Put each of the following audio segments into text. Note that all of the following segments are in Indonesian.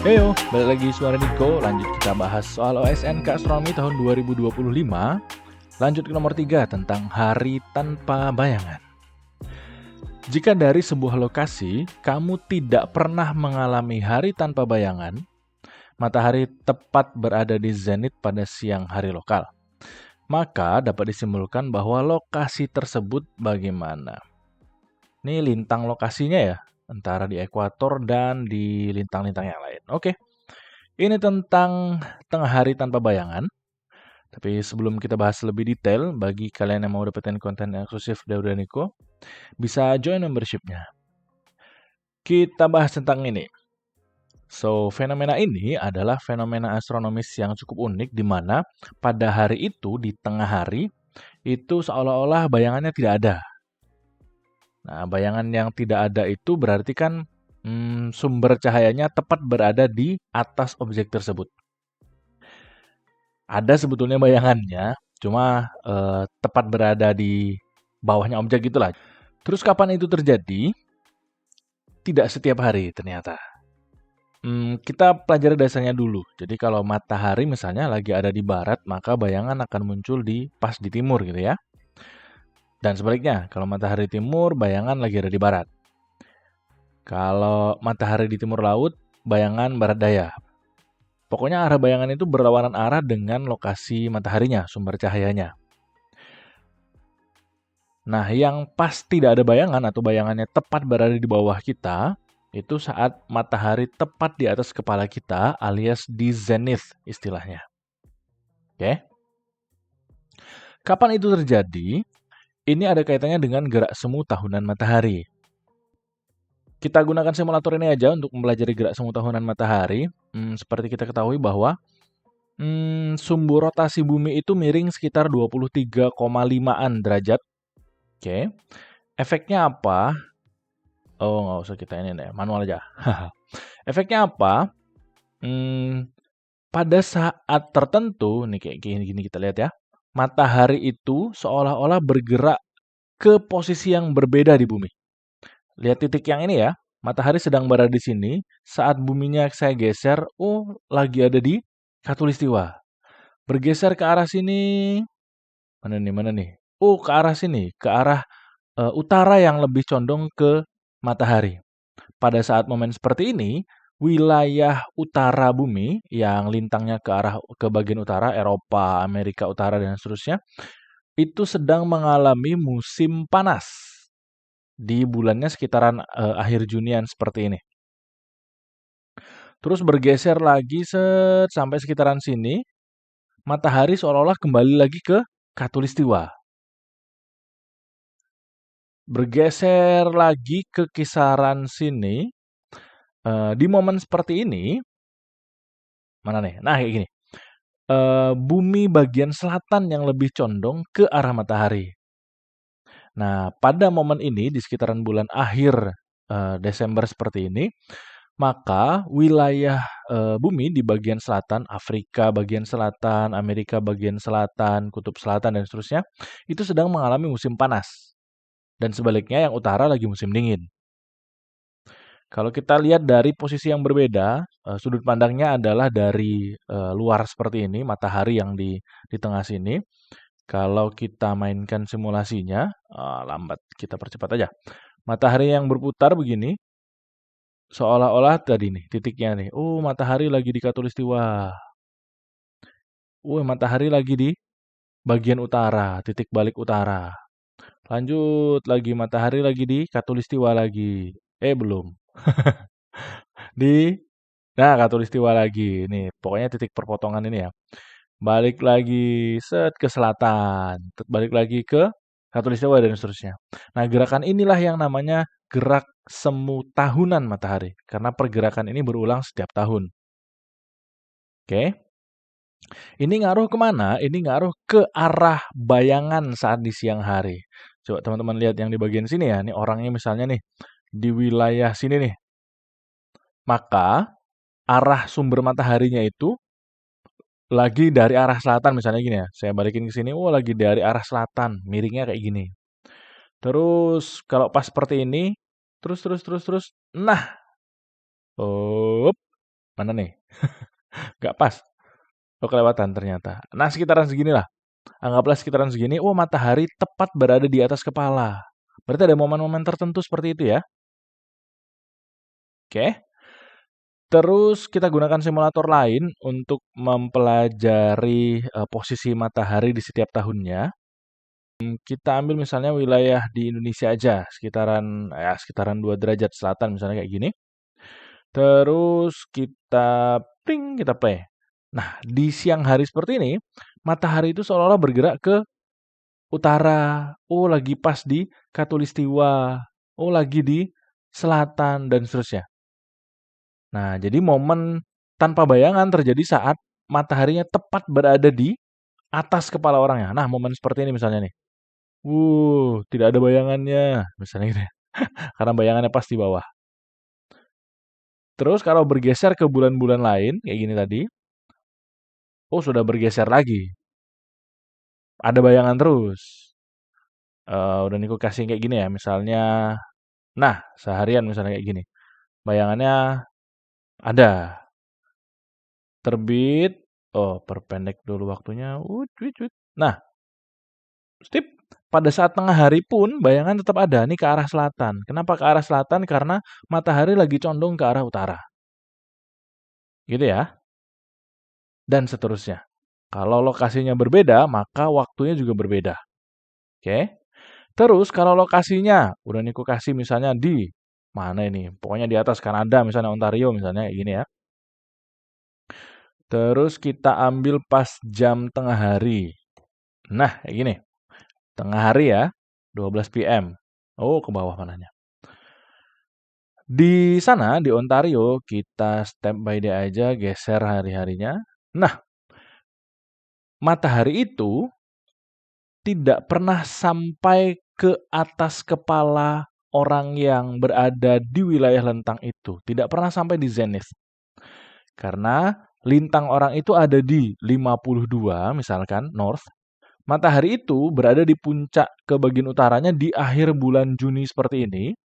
Heyo, balik lagi suara Niko. Lanjut kita bahas soal OSNK Astronomi tahun 2025. Lanjut ke nomor 3 tentang hari tanpa bayangan. Jika dari sebuah lokasi kamu tidak pernah mengalami hari tanpa bayangan, matahari tepat berada di zenit pada siang hari lokal, maka dapat disimpulkan bahwa lokasi tersebut bagaimana? Ini lintang lokasinya ya, antara di ekuator dan di lintang-lintang yang lain. Oke. Ini tentang tengah hari tanpa bayangan. Tapi sebelum kita bahas lebih detail, bagi kalian yang mau dapetin konten eksklusif dari Udaniko, bisa join membershipnya. Kita bahas tentang ini. So, fenomena ini adalah fenomena astronomis yang cukup unik di mana pada hari itu, di tengah hari, itu seolah-olah bayangannya tidak ada. Nah, bayangan yang tidak ada itu berarti kan sumber cahayanya tepat berada di atas objek tersebut. Ada sebetulnya bayangannya, cuma tepat berada di bawahnya objek gitulah. Terus kapan itu terjadi? Tidak setiap hari ternyata. Kita pelajari dasarnya dulu. Jadi kalau matahari misalnya lagi ada di barat, maka bayangan akan muncul pas di timur gitu ya. Dan sebaliknya, kalau matahari timur, bayangan lagi ada di barat. Kalau matahari di timur laut, bayangan barat daya. Pokoknya arah bayangan itu berlawanan arah dengan lokasi mataharinya, sumber cahayanya. Nah, yang pas tidak ada bayangan atau bayangannya tepat berada di bawah kita, itu saat matahari tepat di atas kepala kita alias di zenith istilahnya. Oke. Kapan itu terjadi? Ini ada kaitannya dengan gerak semu tahunan matahari. Kita gunakan simulator ini aja untuk mempelajari gerak semu tahunan matahari. Seperti kita ketahui bahwa sumbu rotasi bumi itu miring sekitar 23,5-an derajat. Oke. Efeknya apa? Oh, nggak usah kita ini deh, manual aja. Efeknya apa? Pada saat tertentu, nih kayak gini kita lihat ya, matahari itu seolah-olah bergerak ke posisi yang berbeda di bumi. Lihat titik yang ini ya, matahari sedang berada di sini, saat buminya saya geser, lagi ada di Khatulistiwa. Bergeser ke arah sini, mana nih? Ke arah sini, ke arah utara yang lebih condong ke matahari. Pada saat momen seperti ini, wilayah utara bumi yang lintangnya ke bagian utara, Eropa, Amerika Utara, dan seterusnya, itu sedang mengalami musim panas di bulannya sekitaran akhir Junian seperti ini. Terus bergeser lagi sampai sekitaran sini, matahari seolah-olah kembali lagi ke Khatulistiwa. Bergeser lagi ke kisaran sini, di momen seperti ini, mana nih? Nah, kayak gini. Bumi bagian selatan yang lebih condong ke arah matahari. Nah, pada momen ini, di sekitaran bulan akhir Desember seperti ini, maka wilayah bumi di bagian selatan, Afrika bagian selatan, Amerika bagian selatan, kutub selatan, dan seterusnya, itu sedang mengalami musim panas. Dan sebaliknya yang utara lagi musim dingin. Kalau kita lihat dari posisi yang berbeda, sudut pandangnya adalah dari luar seperti ini, matahari yang di tengah sini. Kalau kita mainkan simulasinya, lambat, kita percepat aja. Matahari yang berputar begini, seolah-olah tadi nih, titiknya nih. Matahari lagi di Khatulistiwa. Matahari lagi di bagian utara, titik balik utara. Lanjut lagi, matahari lagi di Khatulistiwa lagi. Belum. Nah, Khatulistiwa lagi. Nih, pokoknya titik perpotongan ini ya. Balik lagi ke selatan. Balik lagi ke Khatulistiwa dan seterusnya. Nah, gerakan inilah yang namanya gerak semu tahunan matahari. Karena pergerakan ini berulang setiap tahun. Oke. Ini ngaruh kemana? Ini ngaruh ke arah bayangan saat di siang hari. Coba teman-teman lihat yang di bagian sini ya. Ini orangnya misalnya nih. Di wilayah sini nih. Maka arah sumber mataharinya itu lagi dari arah selatan misalnya gini ya. Saya balikin ke sini, lagi dari arah selatan, miringnya kayak gini. Terus kalau pas seperti ini, terus. Nah, Mana nih? Nggak pas. Oh, kelewatan ternyata. Nah, sekitaran seginilah. Anggaplah sekitaran segini, oh matahari tepat berada di atas kepala. Berarti ada momen-momen tertentu seperti itu ya. Oke. Terus kita gunakan simulator lain untuk mempelajari posisi matahari di setiap tahunnya. Kita ambil misalnya wilayah di Indonesia aja, sekitaran 2 derajat selatan misalnya kayak gini. Terus kita play. Nah, di siang hari seperti ini, matahari itu seolah-olah bergerak ke utara. Oh, lagi pas di Khatulistiwa. Oh, lagi di selatan dan seterusnya. Nah, jadi momen tanpa bayangan terjadi saat mataharinya tepat berada di atas kepala orangnya. Nah, momen seperti ini misalnya nih. Tidak ada bayangannya, misalnya gitu ya. Karena bayangannya pas di bawah. Terus kalau bergeser ke bulan-bulan lain, kayak gini tadi, oh sudah bergeser lagi. Ada bayangan terus. Udah Niko kasih kayak gini ya, misalnya, nah seharian misalnya kayak gini. Bayangannya ada. Terbit, oh perpendek dulu waktunya. Nah, stip. Pada saat tengah hari pun bayangan tetap ada, nih ke arah selatan. Kenapa ke arah selatan? Karena matahari lagi condong ke arah utara. Gitu ya. Dan seterusnya. Kalau lokasinya berbeda, maka waktunya juga berbeda. Oke. Terus kalau lokasinya, udah Niko kasih misalnya di mana ini? Pokoknya di atas Kanada, misalnya Ontario, misalnya kayak gini ya. Terus kita ambil pas jam tengah hari. Nah, kayak gini. Tengah hari ya, 12 PM. Oh, ke bawah mananya. Di sana, di Ontario, kita step by day aja, geser hari-harinya. Nah, matahari itu tidak pernah sampai ke atas kepala orang yang berada di wilayah lentang itu. Tidak pernah sampai di zenith. Karena lintang orang itu ada di 52, misalkan, north. Matahari itu berada di puncak ke bagian utaranya di akhir bulan Juni seperti ini.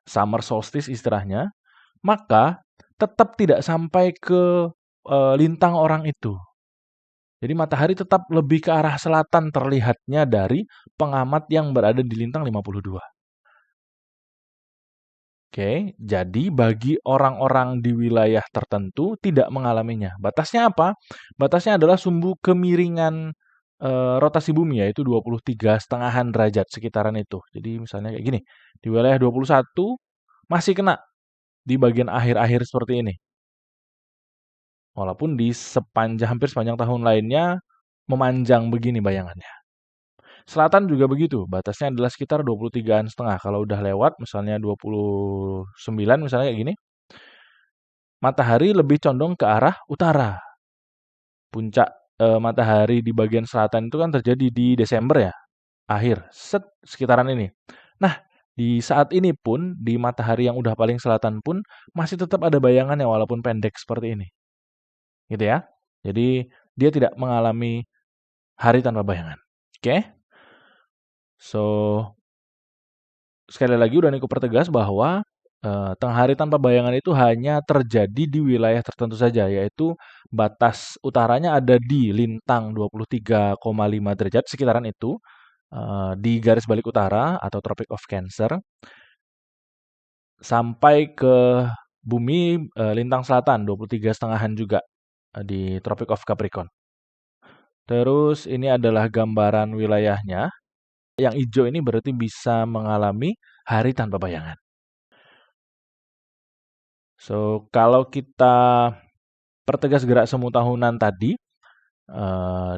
Summer solstice istilahnya. Maka tetap tidak sampai ke lintang orang itu. Jadi matahari tetap lebih ke arah selatan terlihatnya dari pengamat yang berada di lintang 52. Oke, jadi bagi orang-orang di wilayah tertentu tidak mengalaminya. Batasnya apa? Batasnya adalah sumbu kemiringan rotasi bumi, yaitu 23,5 derajat sekitaran itu. Jadi misalnya kayak gini, di wilayah 21 masih kena di bagian akhir-akhir seperti ini. Walaupun di hampir sepanjang tahun lainnya memanjang begini bayangannya. Selatan juga begitu, batasnya adalah sekitar 23,5. Kalau udah lewat, misalnya 29, misalnya kayak gini, matahari lebih condong ke arah utara. Puncak matahari di bagian selatan itu kan terjadi di Desember ya, akhir, sekitaran ini. Nah, di saat ini pun, di matahari yang udah paling selatan pun, masih tetap ada bayangannya walaupun pendek seperti ini. Gitu ya. Jadi, dia tidak mengalami hari tanpa bayangan. Oke? So, sekali lagi udah Niko pertegas bahwa tengah hari tanpa bayangan itu hanya terjadi di wilayah tertentu saja, yaitu batas utaranya ada di lintang 23,5 derajat sekitaran itu, di garis balik utara atau Tropic of Cancer, sampai ke bumi lintang selatan 23,5-an juga di Tropic of Capricorn. Terus ini adalah gambaran wilayahnya. Yang hijau ini berarti bisa mengalami hari tanpa bayangan. So, kalau kita pertegas gerak semu tahunan tadi,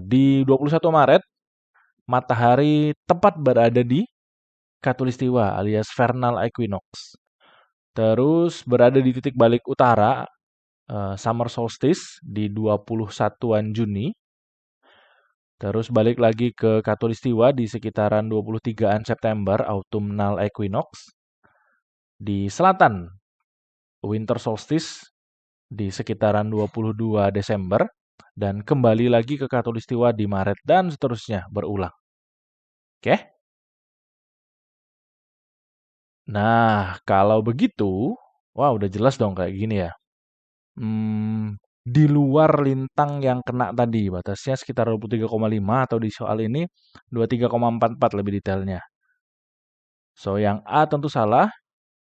di 21 Maret, matahari tepat berada di Khatulistiwa alias vernal equinox. Terus berada di titik balik utara, summer solstice di 21-an Juni. Terus balik lagi ke Khatulistiwa di sekitaran 23-an September, autumnal equinox. Di selatan, winter solstice di sekitaran 22 Desember. Dan kembali lagi ke Khatulistiwa di Maret dan seterusnya berulang. Oke? Nah, kalau begitu, wah udah jelas dong kayak gini ya. di luar lintang yang kena tadi. Batasnya sekitar 23,5 atau di soal ini 23,44 lebih detailnya. So, yang A tentu salah.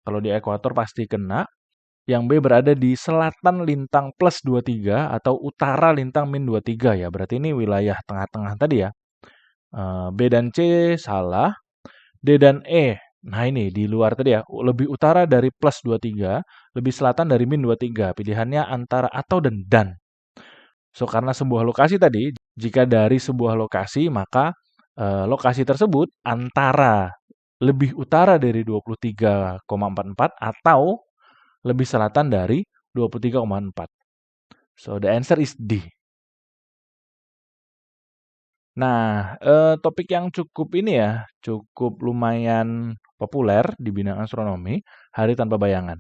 Kalau di ekuator pasti kena. Yang B berada di selatan lintang plus 23 atau utara lintang min 23 ya. Berarti ini wilayah tengah-tengah tadi ya. B dan C salah. D dan E. Nah ini di luar tadi ya. Lebih utara dari plus 23. Lebih selatan dari min 23. Pilihannya antara atau dan. So karena sebuah lokasi tadi. Jika dari sebuah lokasi maka lokasi tersebut antara lebih utara dari 23,44 atau lebih selatan dari 23,4. So, the answer is D. Nah, topik yang cukup ini ya, cukup lumayan populer di bidang astronomi, Hari Tanpa Bayangan.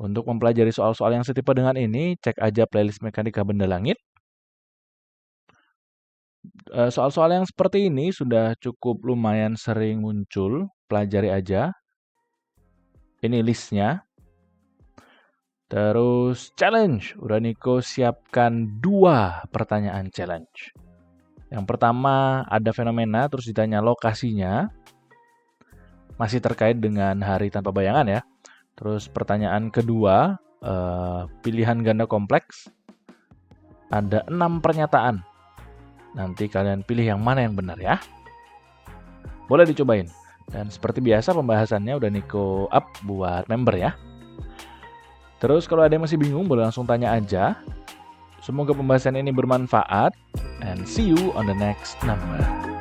Untuk mempelajari soal-soal yang setipe dengan ini, cek aja playlist Mekanika Benda Langit. Soal-soal yang seperti ini sudah cukup lumayan sering muncul, pelajari aja. Ini listnya. Terus challenge, udah Niko siapkan 2 pertanyaan challenge. Yang pertama ada fenomena, terus ditanya lokasinya. Masih terkait dengan Hari Tanpa Bayangan ya. Terus pertanyaan kedua, pilihan ganda kompleks. Ada 6 pernyataan. Nanti kalian pilih yang mana yang benar ya. Boleh dicobain. Dan seperti biasa pembahasannya udah Niko up buat member ya. Terus kalau ada yang masih bingung boleh langsung tanya aja. Semoga pembahasan ini bermanfaat and see you on the next number.